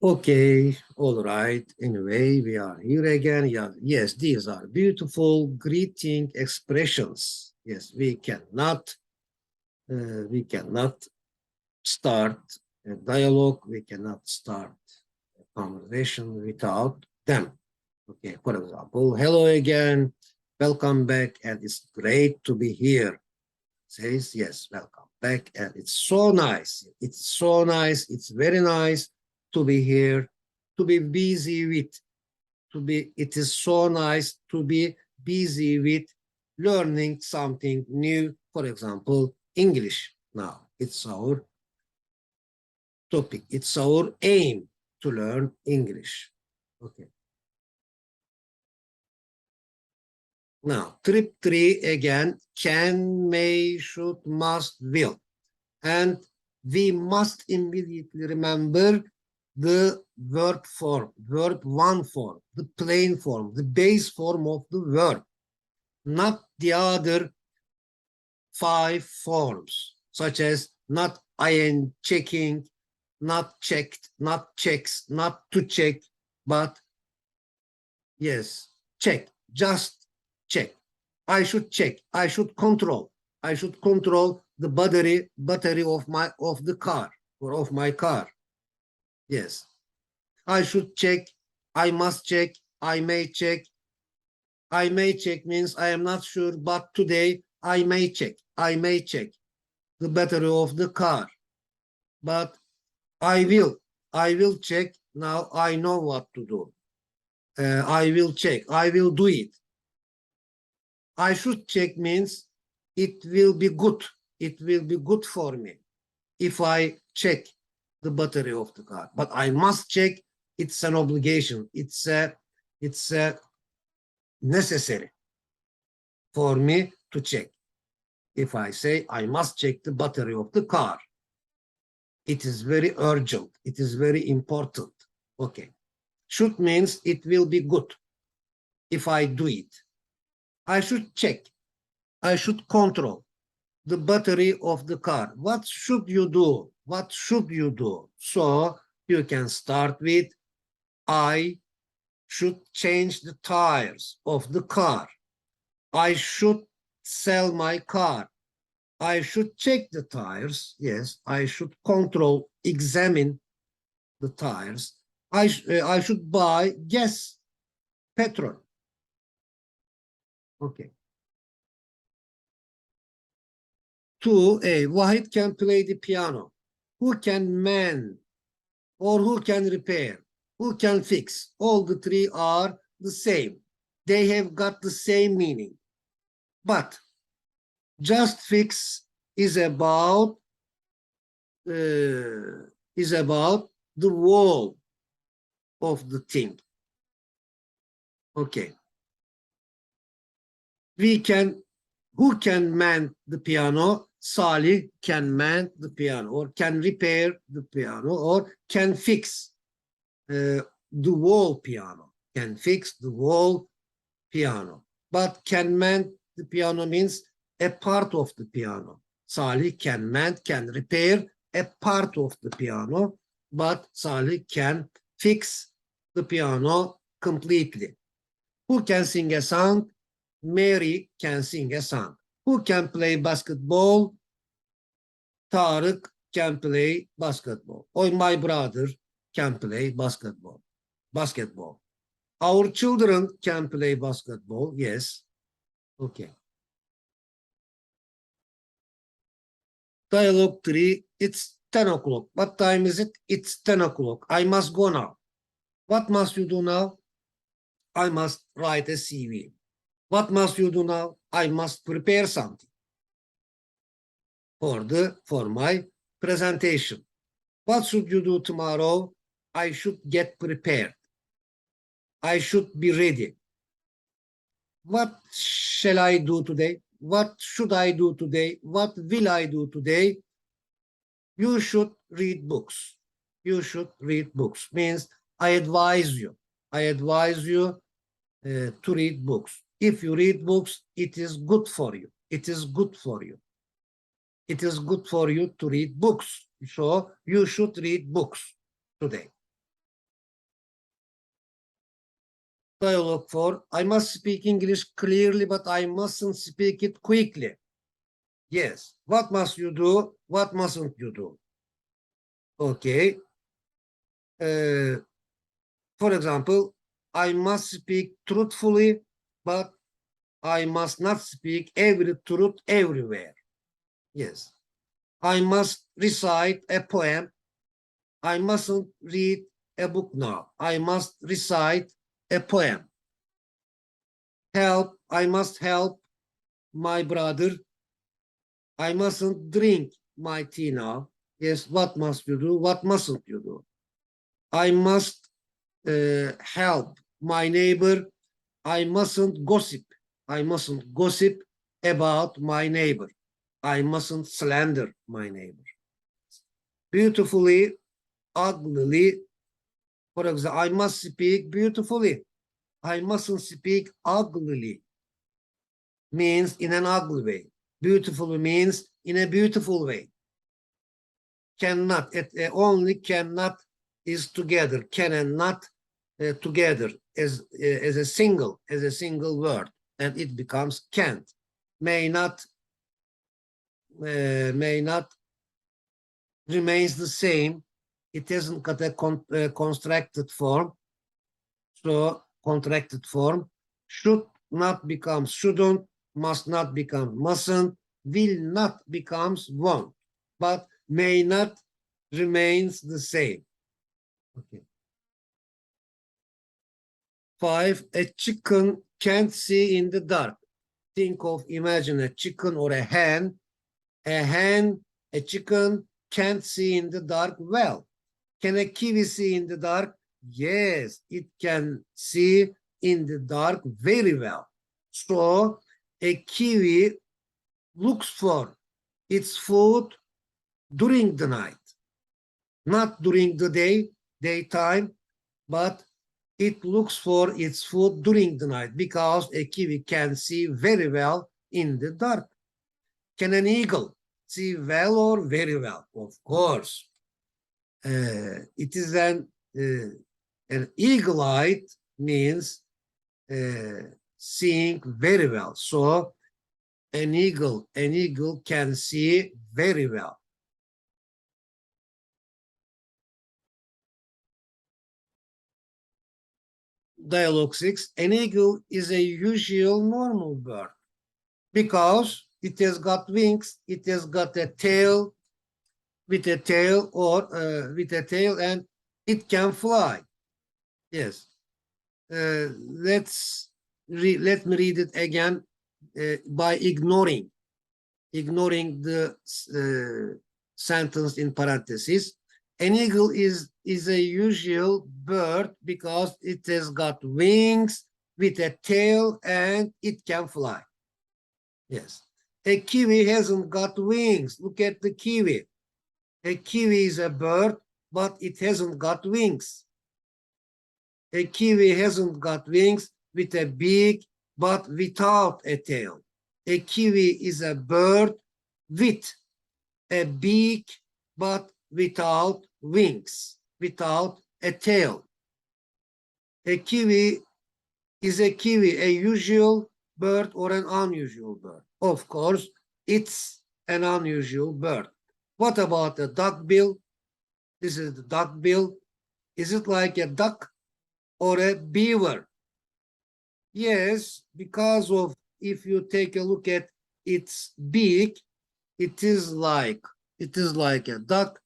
Okay, all right. Anyway, we are here again. Yeah, yes, these are beautiful greeting expressions. Yes, we cannot start a dialogue. We cannot start a conversation without them. Okay, for example, hello again, welcome back, and it's great to be here. Says yes, welcome back, and it's so nice. It's so nice. It's very nice to be here, to be busy with, it is so nice to be busy with learning something new. For example, English. Now, it's our topic. It's our aim to learn English. Okay. Now, trip 3 again, can, may, should, must, will. And we must immediately remember the verb form, verb 1 form, the plain form, the base form of the verb, not the other 5 forms, such as not in, checking, not checked, not checks, not to check, but yes, check, just check. I should check, I should control the battery of the car or of my car. Yes, I should check, I must check, I may check. I may check means I am not sure, but today I may check the battery of the car. But I will check. Now I know what to do. I will check, I will do it. I should check means it will be good. It will be good for me if I check the battery of the car. But I must check. It's an obligation. It's necessary for me to check. If I say I must check the battery of the car, it is very urgent. It is very important. Okay. Should means it will be good if I do it. I should check. I should control the battery of the car. What should you do? What should you do? So you can start with I should change the tires of the car. I should sell my car. I should check the tires. Yes, I should control, examine the tires. I should buy gas, petrol. Okay. 2A, Wahid can play the piano. Who can mend or who can repair? Who can fix? All the 3 are the same. They have got the same meaning. But just fix is about the wall of the thing. Okay. Who can mend the piano? Salih can mend the piano, or can repair the piano, or can fix the wall piano. Can fix the wall piano. But can mend the piano means a part of the piano. Salih can mend, can repair a part of the piano, but Salih can fix the piano completely. Who can sing a song? Mary can sing a song. Who can play basketball? Tarık can play basketball. Or my brother can play basketball. Our children can play basketball. Yes. Okay. Dialogue 3, it's 10 o'clock. What time is it? It's 10 o'clock. I must go now. What must you do now? I must write a CV. What must you do now? I must prepare something for my presentation. What should you do tomorrow? I should get prepared. I should be ready. What shall I do today? What should I do today? What will I do today? You should read books. You should read books. Means I advise you to read books. If you read books, it is good for you. It is good for you. It is good for you to read books. So you should read books today. Dialogue 4. I must speak English clearly, but I mustn't speak it quickly. Yes. What must you do? What mustn't you do? Okay. For example, I must speak truthfully, but I must not speak every truth everywhere. Yes. I must recite a poem. I mustn't read a book now. I must recite a poem. Help. I must help my brother. I mustn't drink my tea now. Yes, what must you do? What mustn't you do? I must help my neighbor. I mustn't gossip. I mustn't gossip about my neighbor. I mustn't slander my neighbor. Beautifully, uglily. For example, I must speak beautifully. I mustn't speak uglily. Means in an ugly way. Beautiful means in a beautiful way. Cannot, only cannot is together. Can and not together as a single word, and it becomes can't. May not remains the same. It hasn't got a constructed form. So contracted form. Should not becomes shouldn't, must not become mustn't, will not becomes won't, but may not remains the same. Okay. 5. A chicken can't see in the dark. Think of, imagine a chicken or a hen. A chicken can't see in the dark well. Can a kiwi see in the dark? Yes, it can see in the dark very well. So a kiwi looks for its food during the night, not during the daytime, but it looks for its food during the night because a kiwi can see very well in the dark. Can an eagle see well or very well? Of course. It is an eagle-eyed means seeing very well. So an eagle can see very well. Dialogue 6. An eagle is a usual normal bird because it has got wings, it has got a tail, with a tail with a tail, and it can fly. Yes. Let me read it again by ignoring the sentence in parentheses. An eagle is a usual bird because it has got wings with a tail and it can fly. Yes. A kiwi hasn't got wings. Look at the kiwi. A kiwi is a bird, but it hasn't got wings. A kiwi hasn't got wings with a beak, but without a tail. A kiwi is a bird with a beak, but without wings, without a tail. A kiwi is a kiwi a usual bird or an unusual bird? Of course, it's an unusual bird. What about a duckbill? This is the duckbill. Is it like a duck or a beaver? Yes, because of, if you take a look at its beak, it is like a duck.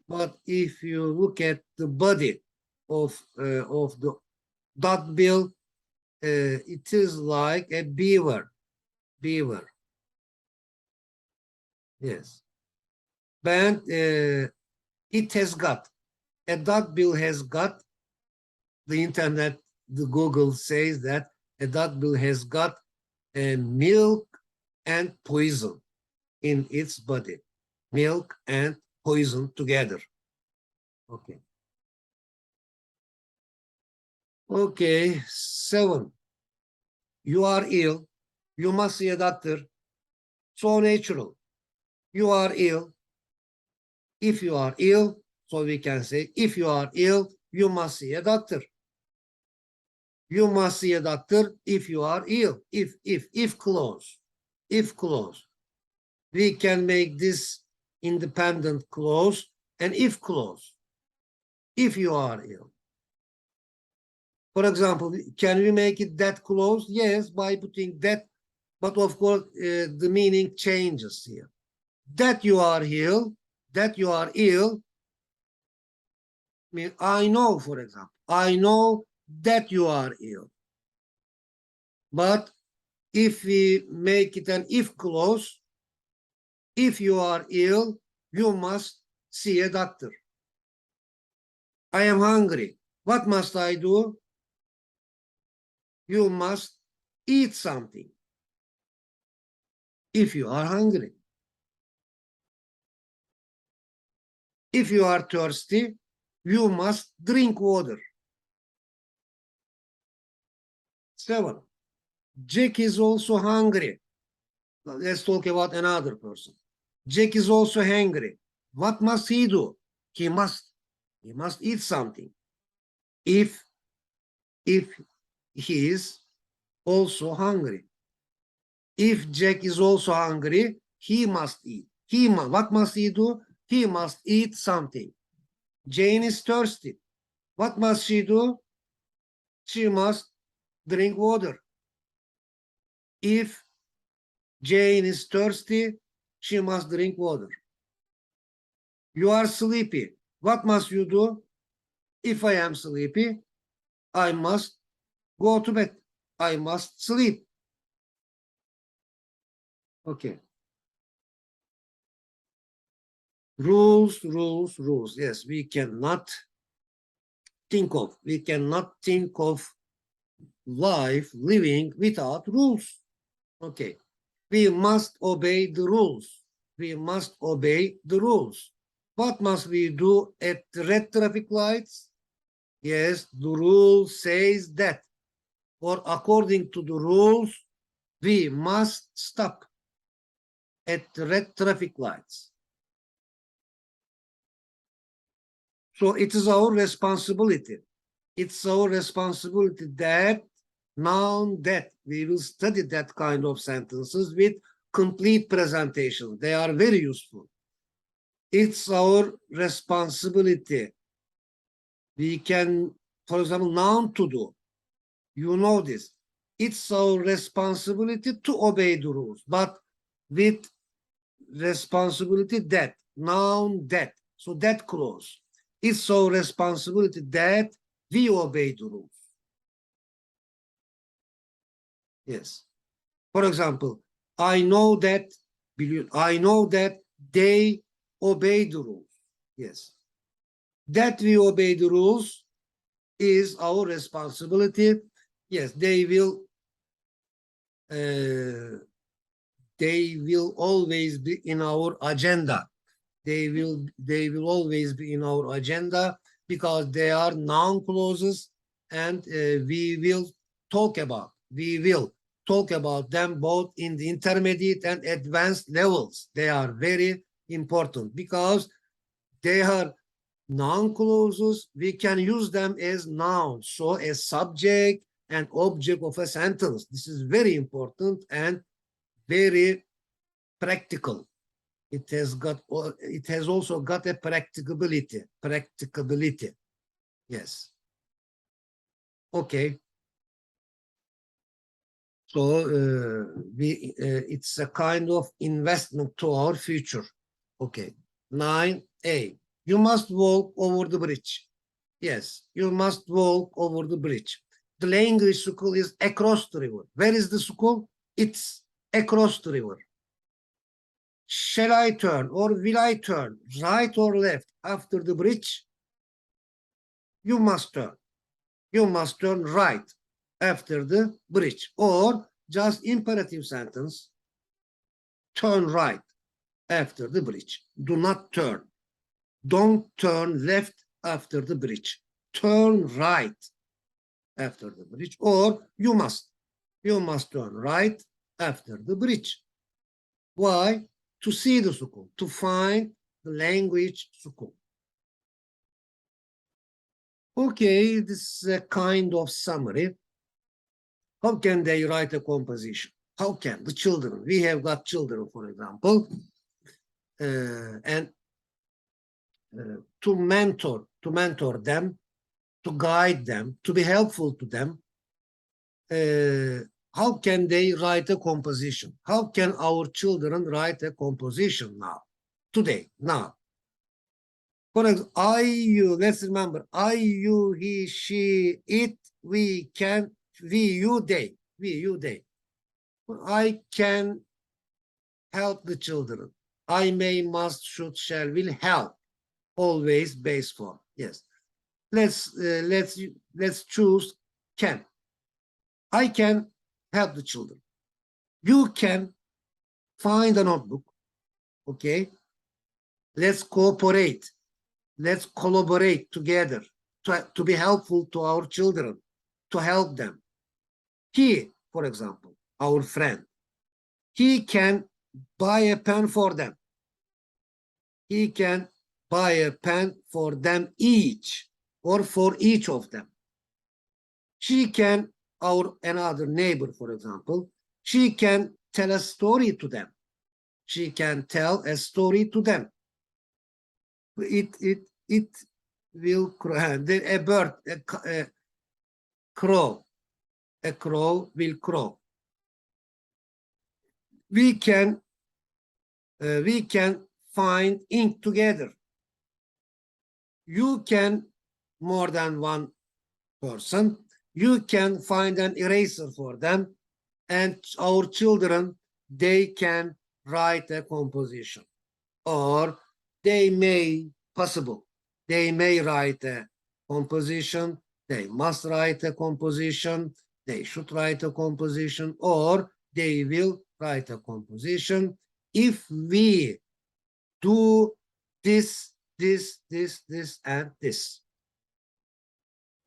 But if you look at the body of the duckbill, it is like a beaver. Yes. And it has got, a duckbill has got, the internet, the Google says that a duckbill has got milk and poison in its body. Milk and poison together. Okay. Okay, 7. You are ill. You must see a doctor. So natural. You are ill. If you are ill, so we can say, if you are ill, you must see a doctor. You must see a doctor if you are ill. If clause. If clause. We can make this independent clause and if clause. If you are ill. For example, can we make it that clause? Yes, by putting that, but of course the meaning changes here. That you are ill, that you are ill, mean I know, for example, I know that you are ill. But if we make it an if clause, if you are ill, you must see a doctor. I am hungry. What must I do? You must eat something if you are hungry. If you are thirsty, you must drink water. 7. Jack is also hungry. Let's talk about another person. Jack is also hungry. What must he do? He must eat something. If he is also hungry. If Jack is also hungry, he must eat. What must he do? He must eat something. Jane is thirsty. What must she do? She must drink water. If Jane is thirsty, she must drink water. You are sleepy. What must you do? If I am sleepy, I must go to bed. I must sleep. Okay. Rules, rules, rules. Yes, we cannot think of life living without rules. Okay. We must obey the rules. We must obey the rules. What must we do at the red traffic lights? Yes, the rule says that, or according to the rules, we must stop at the red traffic lights. So it is our responsibility. It's our responsibility that now that we will study that kind of sentences with complete presentation. They are very useful. It's our responsibility. We can, for example, noun to do. You know this. It's our responsibility to obey the rules, but with responsibility that, noun that. So that clause. It's our responsibility that we obey the rules. Yes. For example, I know that they obey the rules. Yes. That we obey the rules is our responsibility. Yes, they will always be in our agenda. They will always be in our agenda because they are noun clauses, and we will talk about them both in the intermediate and advanced levels. They are very important because they are noun clauses. We can use them as nouns, so as subject and object of a sentence. This is very important and very practical. It has also got a practicability. Yes. Okay. So it's a kind of investment to our future. Okay. 9A. You must walk over the bridge. Yes, you must walk over the bridge. The language school is across the river. Where is the school? It's across the river. Shall I turn or will I turn right or left after the bridge? You must turn. You must turn right after the bridge, or just imperative sentence, turn right after the bridge. Do not turn. Don't turn left after the bridge. Turn right after the bridge, or you must turn right after the bridge. Why? To see the school, to find the language school. Okay, this is a kind of summary. How can they write a composition? How can the children? We have got children, for example, and to mentor them, to guide them, to be helpful to them. How can they write a composition? How can our children write a composition now, today, now? For example, I, you, let's remember, I, you, he, she, it, we, can, we, you, they, I can help the children. I may, must, should, shall, will help. Always base form. Yes. Let's choose can. I can help the children. You can find a notebook. Okay. Let's cooperate. Let's collaborate together to be helpful to our children, to help them. He, for example, our friend, he can buy a pen for them. He can buy a pen for them each, or for each of them. She can, our another neighbor, for example, she can tell a story to them. She can tell a story to them. It will a bird, a crow will crow. We can find ink together. You can, more than one person, you can find an eraser for them, and our children, they can write a composition, or they may write a composition, they must write a composition, they should write a composition, or they will write a composition if we do this, and this.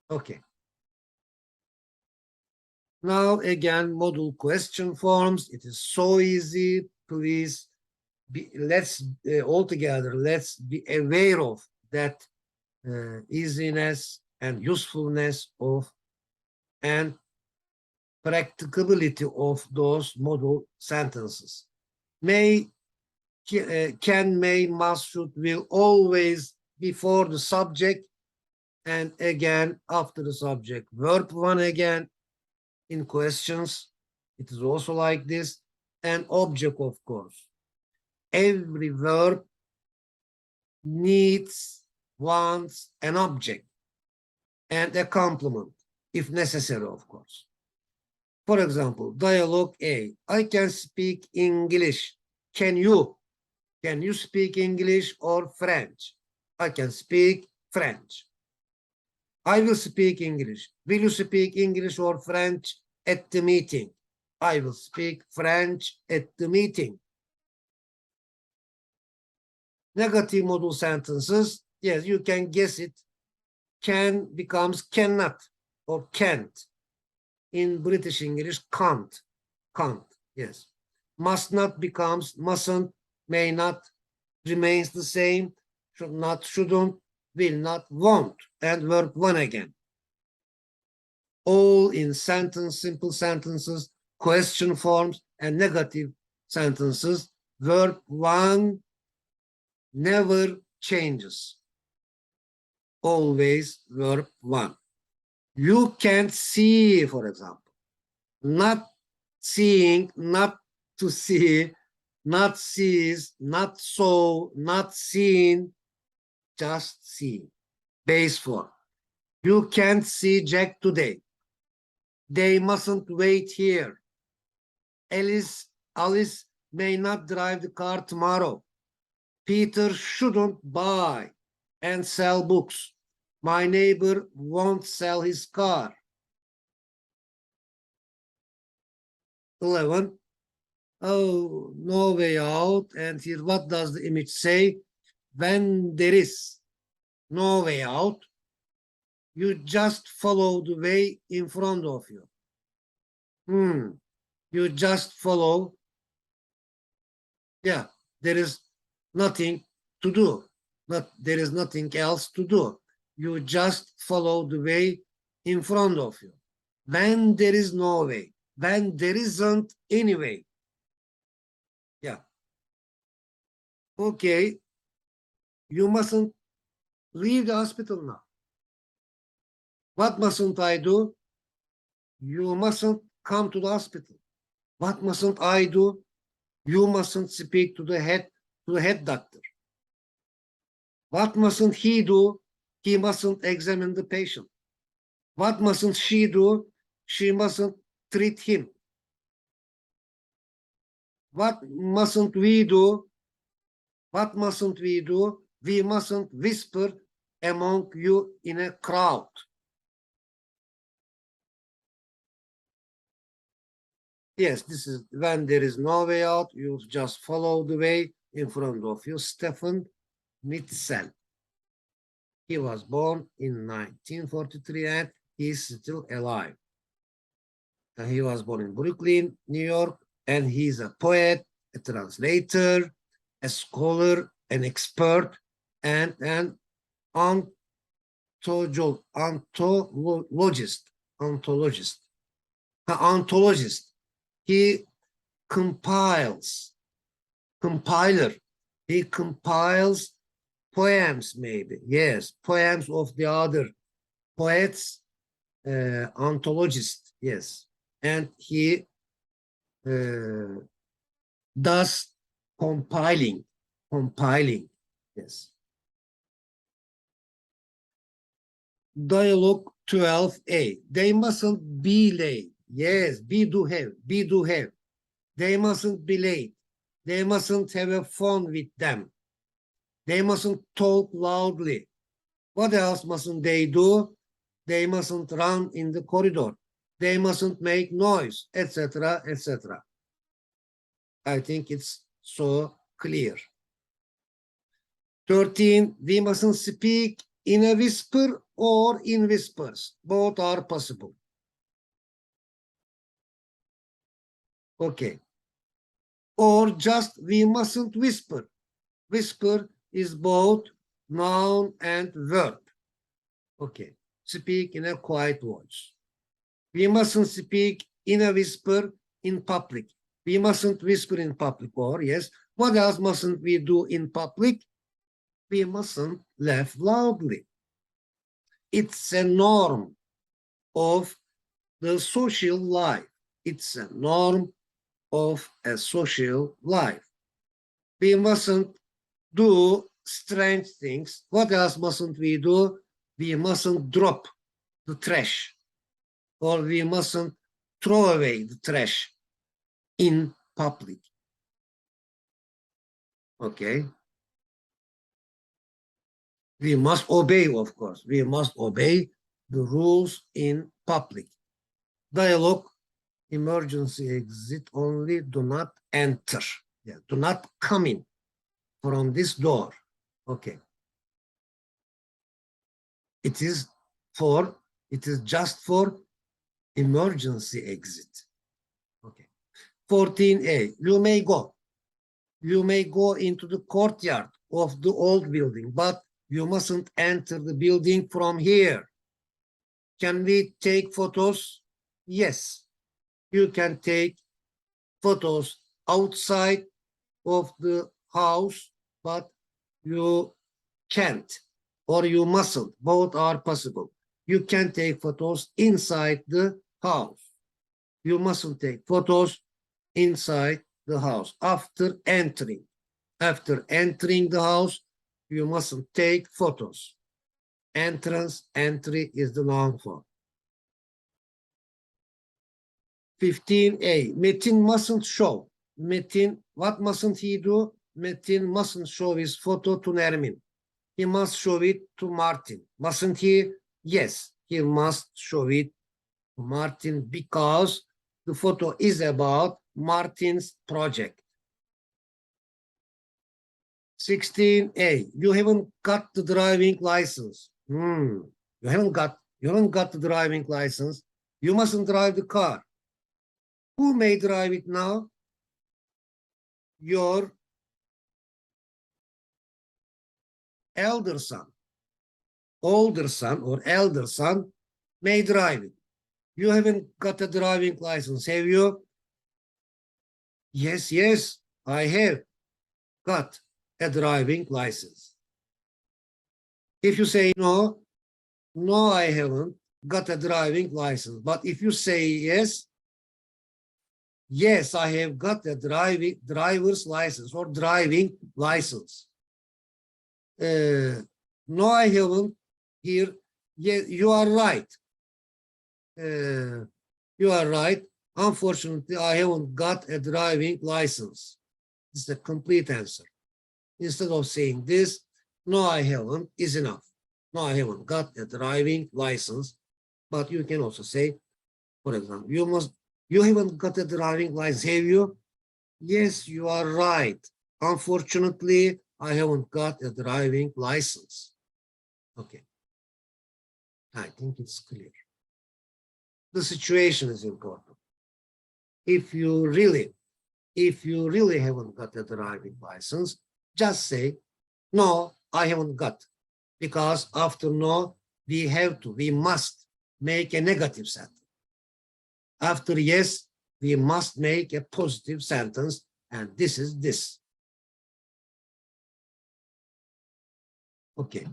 Okay. Now again, model question forms. It is so easy. Please let's all together, let's be aware of that easiness and usefulness of and practicability of those model sentences. May, can, may, must, should, will always before the subject, and again after the subject. Verb one again in questions, it is also like this, and object, of course. Every verb needs, wants an object and a complement, if necessary, of course. For example, dialogue A, I can speak English. Can you? Can you speak English or French? I can speak French. I will speak English. Will you speak English or French at the meeting? I will speak French at the meeting. Negative modal sentences, yes, you can guess it. Can becomes cannot or can't. In British English, can't, yes. Must not becomes mustn't, may not, remains the same, should not, shouldn't, will not, won't, and verb one again. All in sentence, simple sentences, question forms, and negative sentences. Verb one never changes. Always verb one. You can see, for example. Not seeing, not to see, not sees, not saw, not seen, just see. Base form. You can't see Jack today. They mustn't wait here. Alice may not drive the car tomorrow. Peter shouldn't buy and sell books. My neighbor won't sell his car. 11. Oh, no way out. And here, what does the image say? When there is no way out, you just follow the way in front of you. You just follow. Yeah, there is nothing to do. There is nothing else to do. You just follow the way in front of you. When there is no way. When there isn't any way. Yeah. Okay. You mustn't leave the hospital now. What mustn't I do? You mustn't come to the hospital. What mustn't I do? You mustn't speak to the head doctor. What mustn't he do? He mustn't examine the patient. What mustn't she do? She mustn't treat him. What mustn't we do? What mustn't we do? We mustn't whisper among you in a crowd. Yes, this is when there is no way out, you just follow the way in front of you. Stephen Mitzel. He was born in 1943 and he is still alive. And he was born in Brooklyn, New York, and he's a poet, a translator, a scholar, an expert, and an ontologist. Ontologist. He compiler. He compiles poems, maybe. Yes, poems of the other poets, ontologist. Yes, and he does compiling. Yes. Dialogue 12A. They mustn't be late. Yes, be do have. They mustn't be late. They mustn't have a phone with them. They mustn't talk loudly. What else mustn't they do? They mustn't run in the corridor. They mustn't make noise, etc., etc. I think it's so clear. 13, we mustn't speak in a whisper or in whispers. Both are possible. Okay. Or just we mustn't whisper. Whisper is both noun and verb. Okay. Speak in a quiet voice. We mustn't speak in a whisper in public. We mustn't whisper in public. Or yes, what else mustn't we do in public? We mustn't laugh loudly. It's a norm of the social life. It's a norm of a social life. We mustn't do strange things. What else mustn't we do? We mustn't drop the trash, or we mustn't throw away the trash in public. Okay. We must obey, of course. We must obey the rules in public. Dialogue, emergency exit only, do not enter. Yeah, do not come in from this door. Okay. It is just for emergency exit. Okay. 14A, you may go. You may go into the courtyard of the old building, but you mustn't enter the building from here. Can we take photos? Yes, you can take photos outside of the house, but you can't or you mustn't. Both are possible. You can take photos inside the house. You mustn't take photos inside the house after entering. After entering the house, you mustn't take photos. Entrance, entry is the noun form. 15A, Metin mustn't show. Metin, what mustn't he do? Metin mustn't show his photo to Nermin. He must show it to Martin. Mustn't he? Yes, he must show it to Martin because the photo is about Martin's project. 16A, you haven't got the driving license. You haven't got the driving license. You mustn't drive the car. Who may drive it now? Your elder son, older son or elder son may drive it. You haven't got a driving license, have you? Yes, yes, I have got a driving license. If you say no, no, I haven't got a driving license. But if you say yes, yes, I have got a driver's license or driving license. No, I haven't here. Yes, you are right. You are right. Unfortunately, I haven't got a driving license. It's the complete answer. Instead of saying this, no, I haven't is enough. No, I haven't got a driving license. But you can also say, for example, you haven't got a driving license, have you? Yes, you are right. Unfortunately, I haven't got a driving license. Okay. I think it's clear. The situation is important. If you really haven't got a driving license, just say, no, I haven't got. Because after no, we must make a negative sentence. After yes, we must make a positive sentence, and this is this. Okay.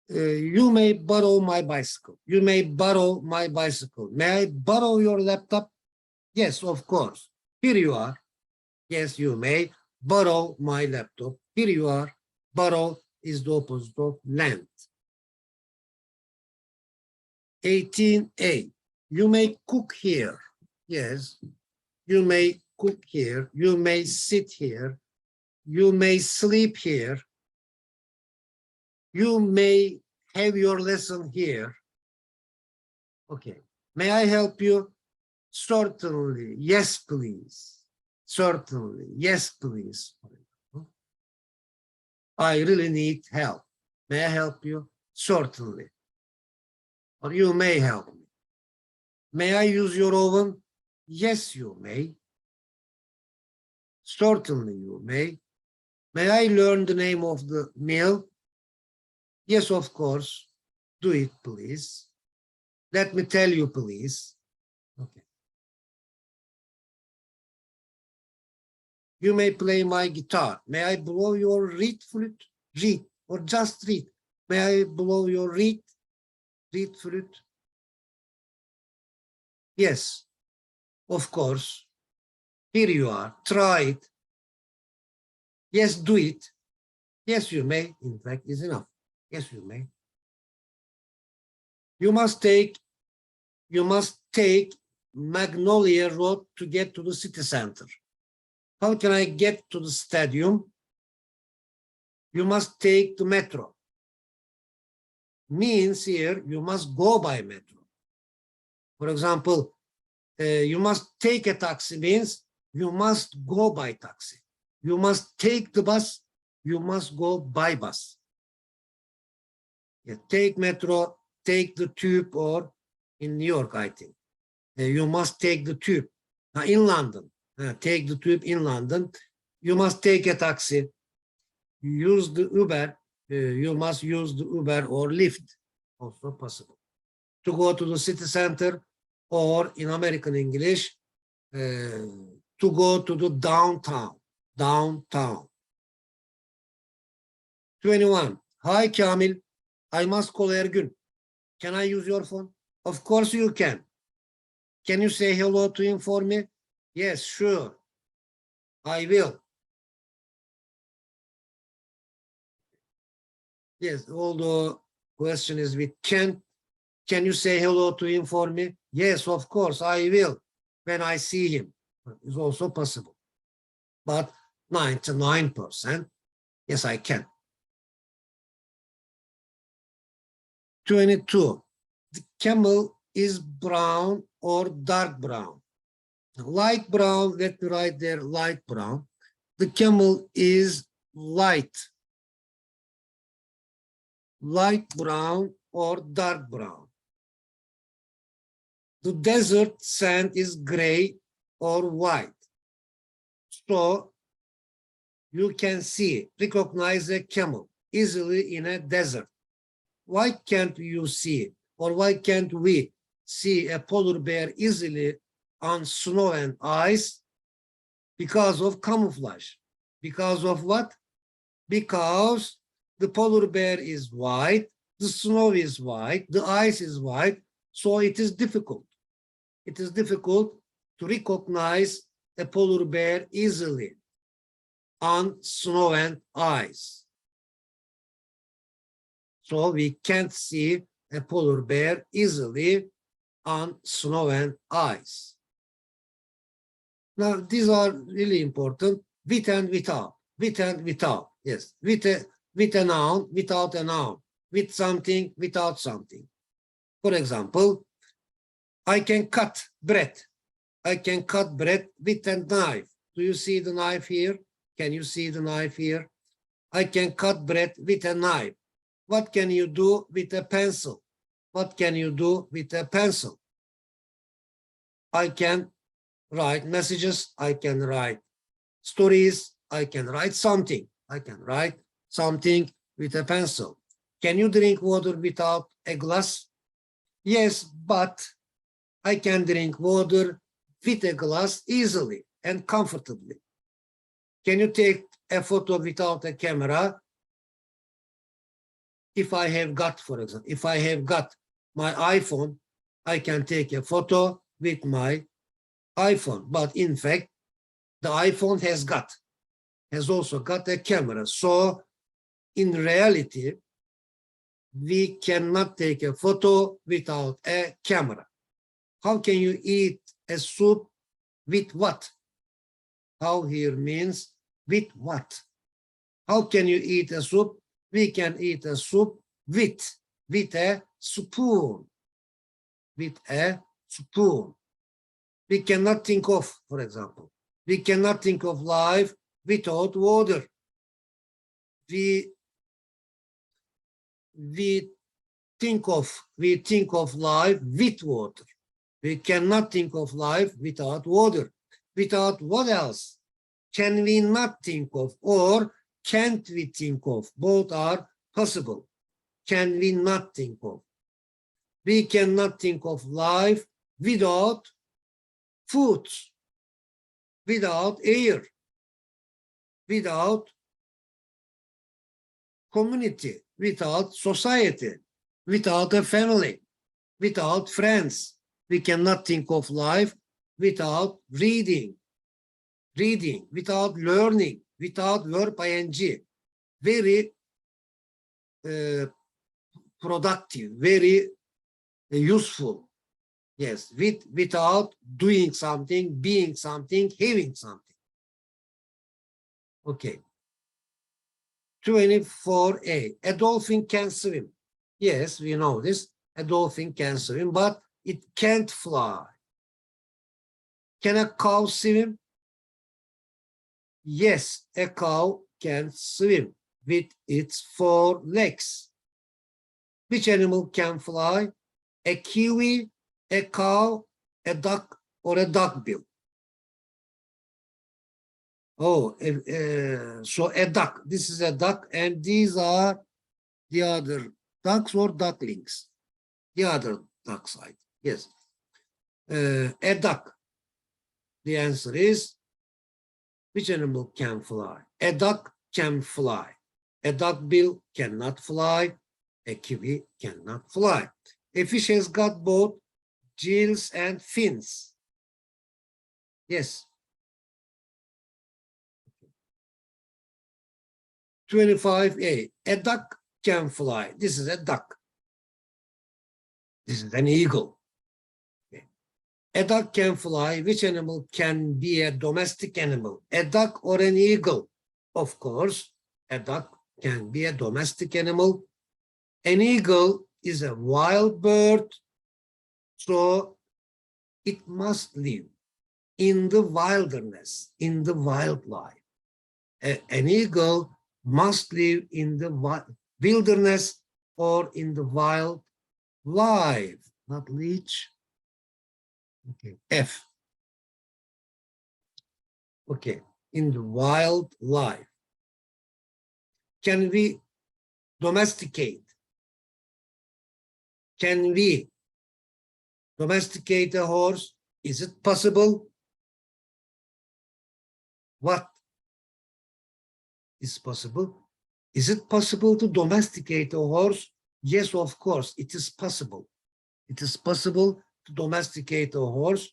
You may borrow my bicycle. You may borrow my bicycle. May I borrow your laptop? Yes, of course. Here you are. Yes, you may borrow my laptop. Here you are. Borrow is the opposite of lend. 18a. You may cook here. Yes, you may cook here. You may sit here. You may sleep here. You may have your lesson here. Okay. May I help you? Certainly. Yes, please. Certainly. Yes, please. I really need help. May I help you? Certainly. Or you may help me. May I use your oven? Yes, you may. Certainly you may. May I learn the name of the meal? Yes, of course. Do it, please. Let me tell you, please. Okay. You may play my guitar. May I blow your reed flute? Reed, or just reed. May I blow your reed flute? Yes, of course. Here you are. Try it. Yes, do it. Yes, you may. In fact, is enough. Yes, you may. You must take Magnolia Road to get to the city center. How can I get to the stadium? You must take the metro. Means here, you must go by metro. For example, you must take a taxi means you must go by taxi. You must take the bus, you must go by bus. Yeah, take metro, take the tube, or in New York, I think. You must take the tube. In London, take the tube in London. You must take a taxi. Use the Uber. You must use the Uber or Lyft, also possible. To go to the city center, or in American English, to go to the downtown. Downtown. 21. Hi, Kamil. I must call Ergün. Can I use your phone? Of course you can. Can you say hello to him for me? Yes, sure. I will. Yes, although question is with can you say hello to him for me? Yes, of course, I will when I see him. It's also possible. But 99%, yes, I can. 22. The camel is brown or dark brown. Light brown, let me write there, light brown. The camel is light brown or dark brown. The desert sand is gray or white. So you can recognize a camel easily in a desert. Why can't you see it? Or why can't we see a polar bear easily on snow and ice? Because of camouflage. Because of what? Because the polar bear is white, the snow is white, the ice is white, so it is difficult. It is difficult to recognize a polar bear easily on snow and ice. So we can't see a polar bear easily on snow and ice. Now, these are really important. With and without. With and without. Yes. With a noun, without a noun. With something, without something. For example, I can cut bread. I can cut bread with a knife. Do you see the knife here? Can you see the knife here? I can cut bread with a knife. What can you do with a pencil? What can you do with a pencil? I can write messages. I can write stories. I can write something. I can write something with a pencil. Can you drink water without a glass? Yes, but I can drink water with a glass easily and comfortably. Can you take a photo without a camera? If I have got, for example, if I have got my iPhone, I can take a photo with my iPhone. But in fact, the iPhone has also got a camera. So in reality, we cannot take a photo without a camera. How can you eat a soup with what? How here means with what? How can you eat a soup? We can eat a soup with a spoon. With a spoon. We cannot think of, for example, we cannot think of life without water. We think of life with water. We cannot think of life without water. Without what else can we not think of, or can't we think of? Both are possible. Can we not think of? We cannot think of life without food, without air, without community, without society, without a family, without friends. We cannot think of life without reading, without learning, without verb ing. Very productive, very useful. Yes, without doing something, being something, having something. Okay. 24a. A dolphin can swim. Yes, we know this. A dolphin can swim, but it can't fly. Can a cow swim? Yes, a cow can swim with its 4 legs. Which animal can fly? A kiwi, a cow, a duck, or a duckbill? Oh, so a duck. This is a duck, and these are the other ducks or ducklings. The other duck side. Yes. A duck. The answer is, which animal can fly? A duck can fly. A duckbill cannot fly. A kiwi cannot fly. A fish has got both gills and fins. Yes. 25a. A duck can fly. This is a duck. This is an eagle. Okay. A duck can fly. Which animal can be a domestic animal? A duck or an eagle? Of course, a duck can be a domestic animal. An eagle is a wild bird, so it must live in the wilderness, in the wildlife. An eagle must live in the wilderness or in the wildlife, not leech. Okay, F. Okay, in the wildlife. Can we domesticate? Can we domesticate a horse? Is it possible? What is possible? Is it possible to domesticate a horse? Yes, of course, it is possible. It is possible to domesticate a horse,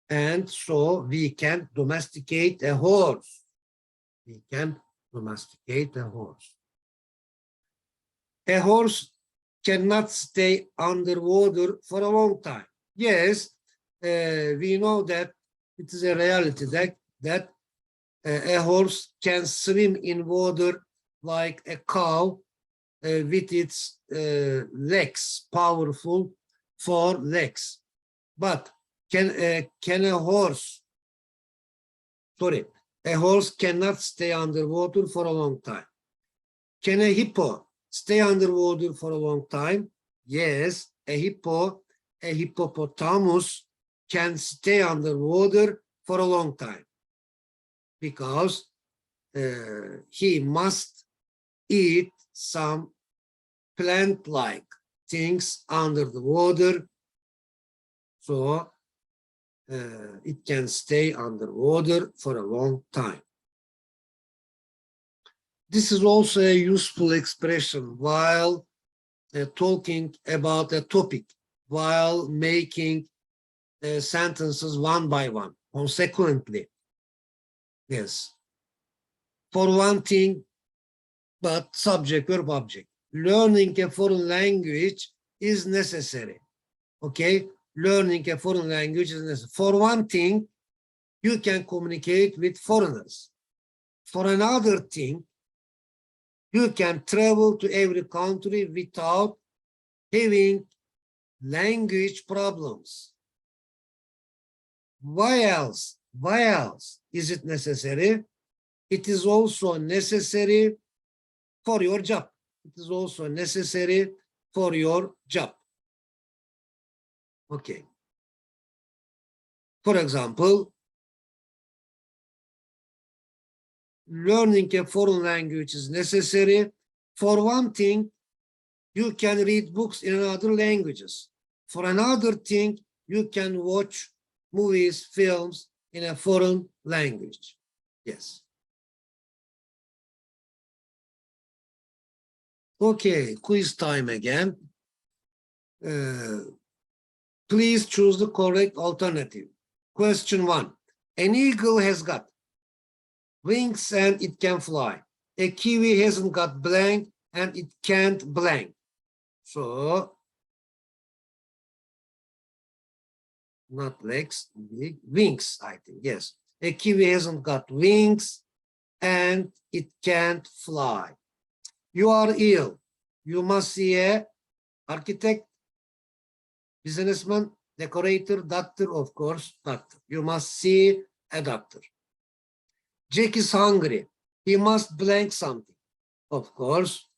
and so we can domesticate a horse. We can domesticate a horse. A horse cannot stay underwater for a long time. Yes, we know that it is a reality that a horse can swim in water like a cow with its legs, powerful 4 legs. But can a horse cannot stay underwater for a long time. Can a hippo stay underwater for a long time? Yes, a hippopotamus can stay underwater for a long time because he must eat some plant-like things under the water, so it can stay underwater for a long time. This is also a useful expression while talking about a topic, while making sentences one by one, consequently. Yes. For one thing, but subject, verb, object. Learning a foreign language is necessary. Okay? Learning a foreign language is necessary. For one thing, you can communicate with foreigners. For another thing, you can travel to every country without having language problems. Why else? Why else is it necessary? It is also necessary for your job. It is also necessary for your job. Okay. For example, learning a foreign language is necessary. For one thing, you can read books in other languages. For another thing, you can watch movies, films in a foreign language. Yes. Okay, quiz time again. Please choose the correct alternative. Question 1. An eagle has got wings and it can fly. A kiwi hasn't got blank and it can't blank. So, not legs, wings, I think, yes. A kiwi hasn't got wings and it can't fly. You are ill. You must see a architect, businessman, decorator, doctor, of course, doctor. You must see a doctor. Jack is hungry. He must blank something. Of course,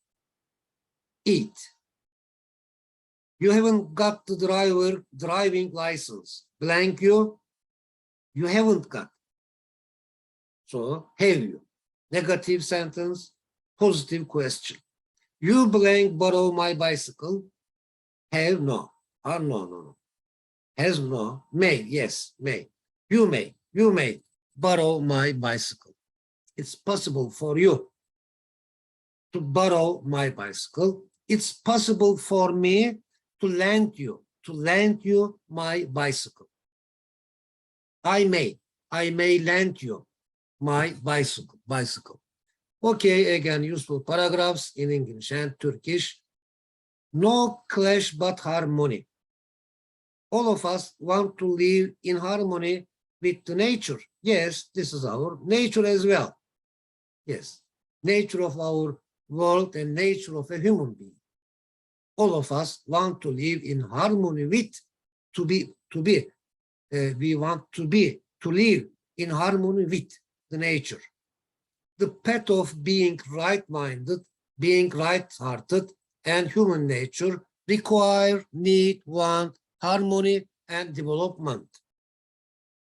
eat. You haven't got the driving license. Blank you haven't got. So, have you? Negative sentence, positive question. You blank borrow my bicycle. Have no. Or no. Has no. May, yes, may. You may borrow my bicycle. It's possible for you to borrow my bicycle. It's possible for me to lend you my bicycle. I may lend you my bicycle. Okay, again, useful paragraphs in English and Turkish. No clash but harmony. All of us want to live in harmony with the nature. Yes, this is our nature as well. Yes, nature of our world and nature of a human being. All of us want to live in harmony with, we want to live in harmony with the nature. The path of being right-minded, being right-hearted, and human nature require, need, want, harmony, and development.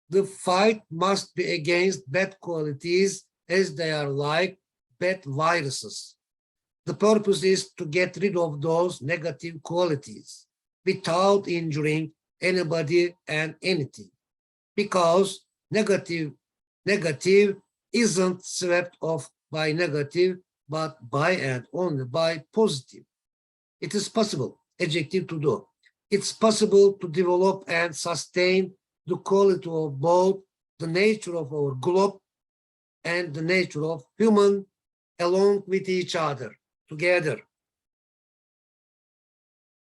The fight must be against bad qualities as they are like bad viruses. The purpose is to get rid of those negative qualities without injuring anybody, and anything. Because negative isn't swept off by negative, but by and only by positive. It is possible, adjective to do. It's possible to develop and sustain the quality of both the nature of our globe and the nature of human along with each other, together,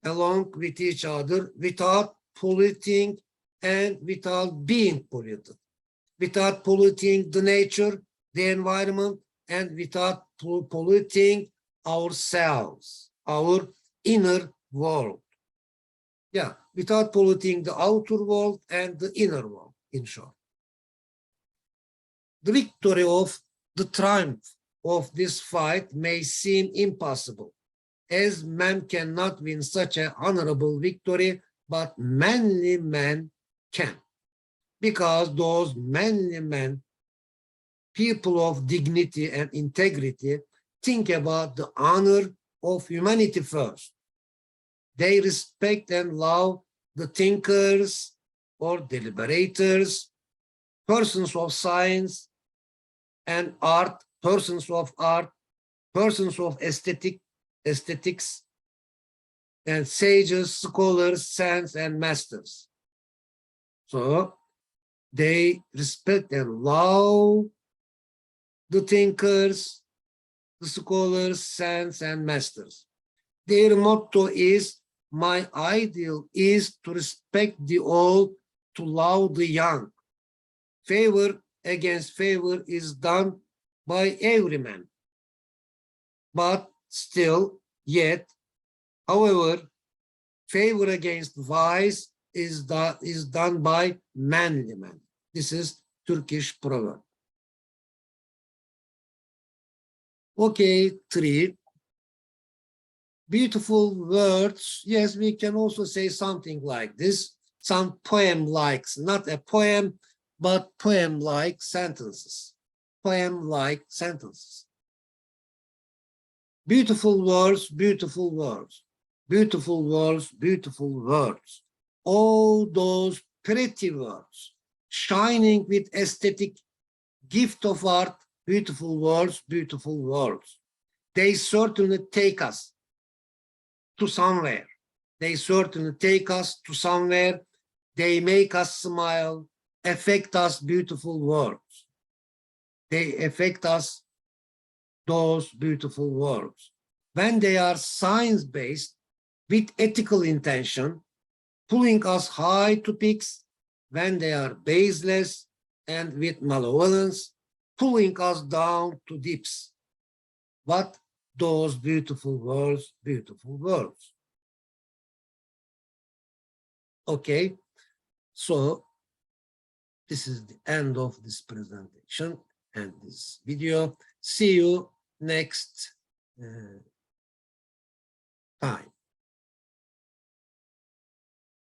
along with each other, without polluting and without being polluted, without polluting the nature, the environment, and without polluting ourselves, our inner world. Yeah, without polluting the outer world and the inner world, in short. The victory of the triumph of this fight may seem impossible, as man cannot win such an honorable victory, but manly men can. Because those manly men, people of dignity and integrity, think about the honor of humanity first. They respect and love the thinkers or deliberators, persons of science and art, persons of aesthetics, and sages, scholars, saints, and masters. So they respect and love the thinkers, the scholars, saints, and masters. Their motto is, my ideal is to respect the old, to love the young. Favor against favor is done by every man. But still, yet, however, favor against vice is done by manly men. This is Turkish proverb. Okay, 3. Beautiful words. Yes, we can also say something like this. Some poem-like, not a poem, but poem-like sentences. Poem-like sentences. Beautiful words, beautiful words. Beautiful words, beautiful words. All those pretty words, shining with aesthetic gift of art, beautiful words, beautiful words. They certainly take us to somewhere. They certainly take us to somewhere. They make us smile, affect us, beautiful words. They affect us, those beautiful words. When they are science-based, with ethical intention, pulling us high to peaks, when they are baseless and with malevolence, pulling us down to deeps. But those beautiful words, beautiful words. Okay, so this is the end of this presentation and this video. See you next time.